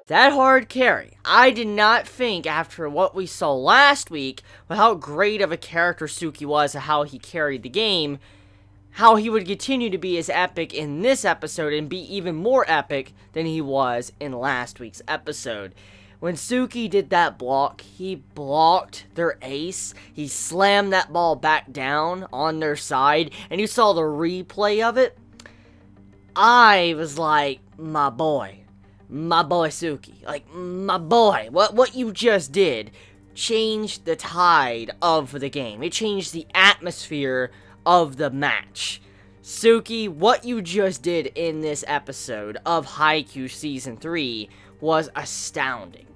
That hard carry. I did not think after what we saw last week, with how great of a character Tsuki was and how he carried the game, how he would continue to be as epic in this episode and be even more epic than he was in last week's episode. When Tsuki did that block, he blocked their ace, he slammed that ball back down on their side, and you saw the replay of it. I was like, my boy Tsuki, like, my boy, what you just did changed the tide of the game. It changed the atmosphere of the match. Tsuki, what you just did in this episode of Haikyuu Season 3 was astounding.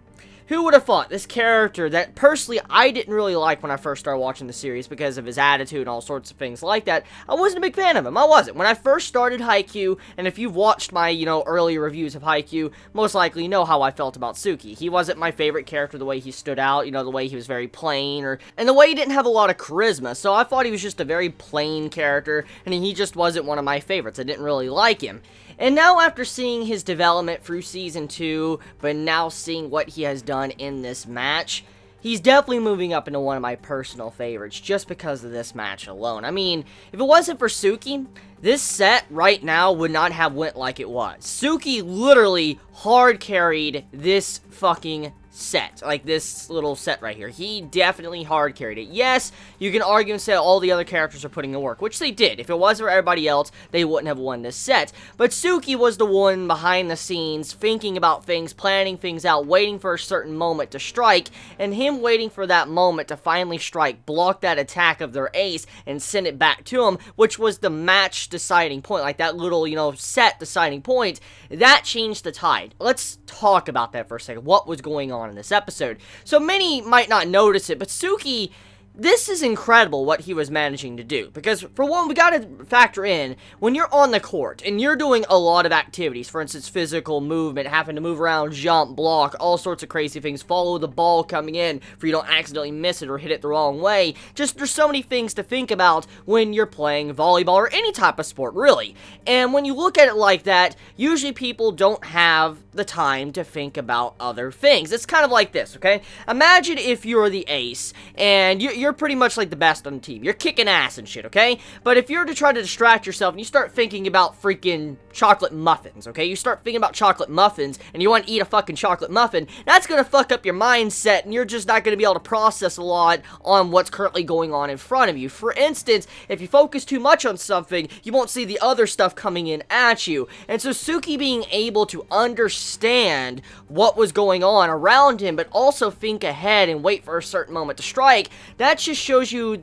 Who would have thought this character that personally I didn't really like when I first started watching the series because of his attitude and all sorts of things like that. I wasn't a big fan of him. I wasn't. When I first started Haikyuu, and if you've watched my, early reviews of Haikyuu, most likely you know how I felt about Tsuki. He wasn't my favorite character, the way he stood out, the way he was very plain, and the way he didn't have a lot of charisma. So I thought he was just a very plain character, and he just wasn't one of my favorites. I didn't really like him. And now after seeing his development through Season 2, but now seeing what he has done in this match, he's definitely moving up into one of my personal favorites just because of this match alone. I mean, if it wasn't for Tsuki, this set right now would not have went like it was. Tsuki literally hard carried this fucking set, like this little set right here. He definitely hard carried it. Yes, you can argue and say all the other characters are putting in work, which they did. If it wasn't for everybody else, they wouldn't have won this set. But Tsuki was the one behind the scenes, thinking about things, planning things out, waiting for a certain moment to strike, and him waiting for that moment to finally strike, block that attack of their ace, and send it back to him, which was the match deciding point, like that little, set deciding point. That changed the tide. Let's talk about that for a second. What was going on in this episode? So many might not notice it, but Tsuki, this is incredible what he was managing to do, because for one, we gotta factor in, when you're on the court, and you're doing a lot of activities, for instance, physical movement, having to move around, jump, block, all sorts of crazy things, follow the ball coming in, for you don't accidentally miss it or hit it the wrong way, just there's so many things to think about when you're playing volleyball, or any type of sport, really, and when you look at it like that, usually people don't have the time to think about other things. It's kind of like this, okay? Imagine if you're the ace, and you're pretty much like the best on the team. You're kicking ass and shit, okay? But if you're to try to distract yourself and you start thinking about freaking chocolate muffins, okay? You start thinking about chocolate muffins and you want to eat a fucking chocolate muffin, that's gonna fuck up your mindset and you're just not gonna be able to process a lot on what's currently going on in front of you. For instance, if you focus too much on something, you won't see the other stuff coming in at you. And so Tsuki being able to understand what was going on around him, but also think ahead and wait for a certain moment to strike, that just shows you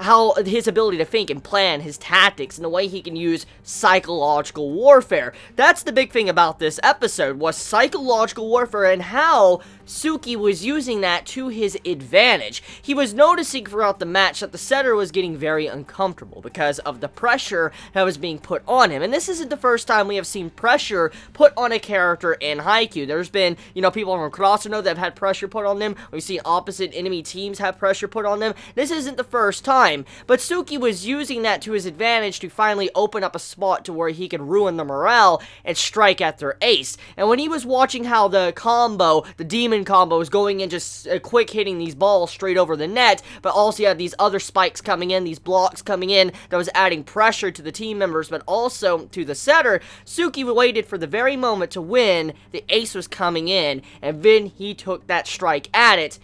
how his ability to think and plan, his tactics, and the way he can use psychological warfare. That's the big thing about this episode, was psychological warfare and how Tsuki was using that to his advantage. He was noticing throughout the match that the setter was getting very uncomfortable because of the pressure that was being put on him. And this isn't the first time we have seen pressure put on a character in Haikyuu. There's been, people from Krasno that have had pressure put on them. We've seen opposite enemy teams have pressure put on them. This isn't the first time, but Tsuki was using that to his advantage to finally open up a spot to where he could ruin the morale and strike at their ace. And when he was watching how the combo, the demon combo, was going in, just quick hitting these balls straight over the net, but also you had these other spikes coming in, these blocks coming in, that was adding pressure to the team members, but also to the setter, Tsuki waited for the very moment to win, the ace was coming in, and then he took that strike at it,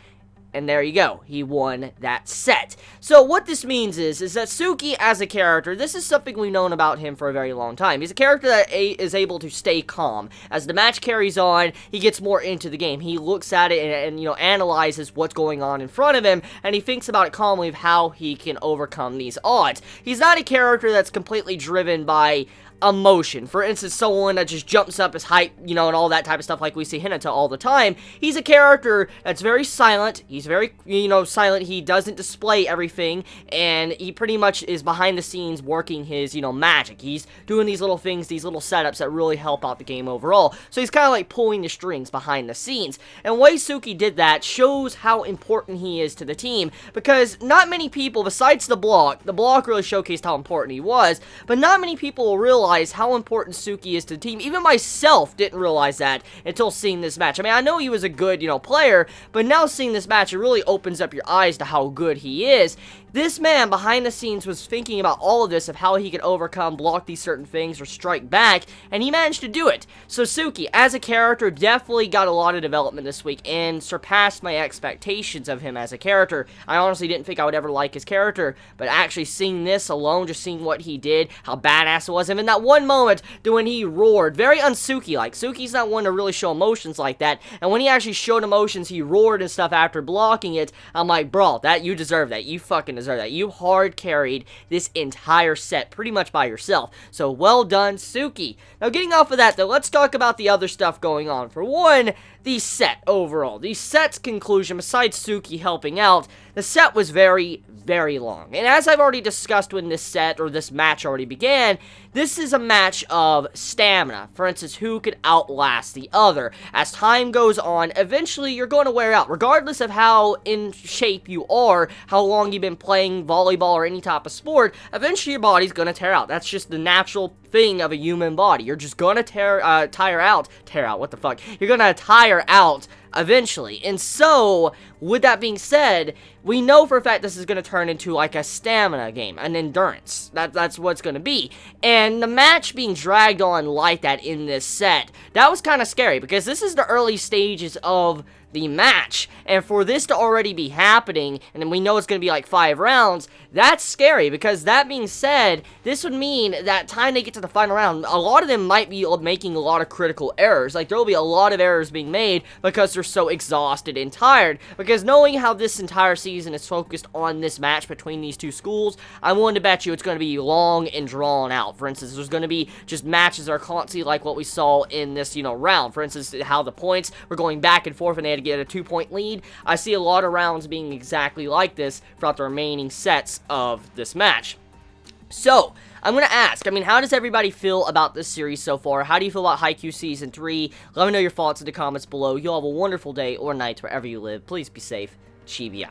and there you go, he won that set. So what this means is that Tsuki as a character, this is something we've known about him for a very long time. He's a character that is able to stay calm. As the match carries on, he gets more into the game. He looks at it and analyzes what's going on in front of him, and he thinks about it calmly of how he can overcome these odds. He's not a character that's completely driven by emotion. For instance, someone that just jumps up, is hype, and all that type of stuff like we see Hinata all the time. He's a character that's very silent, he's He's very, silent. He doesn't display everything, and he pretty much is behind the scenes working his, magic. He's doing these little things, these little setups that really help out the game overall. So he's kind of like pulling the strings behind the scenes. And the way Tsuki did that shows how important he is to the team, because not many people, besides the block really showcased how important he was, but not many people will realize how important Tsuki is to the team. Even myself didn't realize that until seeing this match. I mean, I know he was a good, player, but now seeing this match, it really opens up your eyes to how good he is. This man behind the scenes was thinking about all of this, of how he could overcome, block these certain things, or strike back, and he managed to do it. So Tsuki, as a character, definitely got a lot of development this week, and surpassed my expectations of him as a character. I honestly didn't think I would ever like his character, but actually seeing this alone, just seeing what he did, how badass it was, and in that one moment, when he roared, very un-Tsuki-like. Tsuki's not one to really show emotions like that, and when he actually showed emotions, he roared and stuff after blocking it. I'm like, bro, you deserve that. You fucking deserve that. You hard carried this entire set pretty much by yourself. So well done, Tsuki. Now getting off of that though, let's talk about the other stuff going on. For one, the set overall. The set's conclusion, besides Tsuki helping out, the set was very, very long. And as I've already discussed when this set, or this match already began, this is a match of stamina. For instance, who could outlast the other. As time goes on, eventually you're going to wear out. Regardless of how in shape you are, how long you've been playing volleyball or any type of sport, eventually your body's going to tear out. That's just the natural thing of a human body. You're just going to tire out, what the fuck? You're going to tire out eventually. And so, with that being said, we know for a fact this is going to turn into like a stamina game, an endurance. That's what it's going to be. And the match being dragged on like that in this set, that was kind of scary, because this is the early stages of the match, and for this to already be happening, and then we know it's going to be like 5 rounds, that's scary, because that being said, this would mean that time they get to the final round, a lot of them might be making a lot of critical errors. Like, there will be a lot of errors being made because they're so exhausted and tired, because knowing how this entire season is focused on this match between these two schools, I'm willing to bet you it's going to be long and drawn out. For instance, there's going to be just matches that are constantly like what we saw in this, round. For instance, how the points were going back and forth and they had to get a 2-point lead. I see a lot of rounds being exactly like this throughout the remaining sets of this match. So, I'm going to ask, how does everybody feel about this series so far? How do you feel about Haikyuu Season 3? Let me know your thoughts in the comments below. You all have a wonderful day or night wherever you live. Please be safe. Chibi out.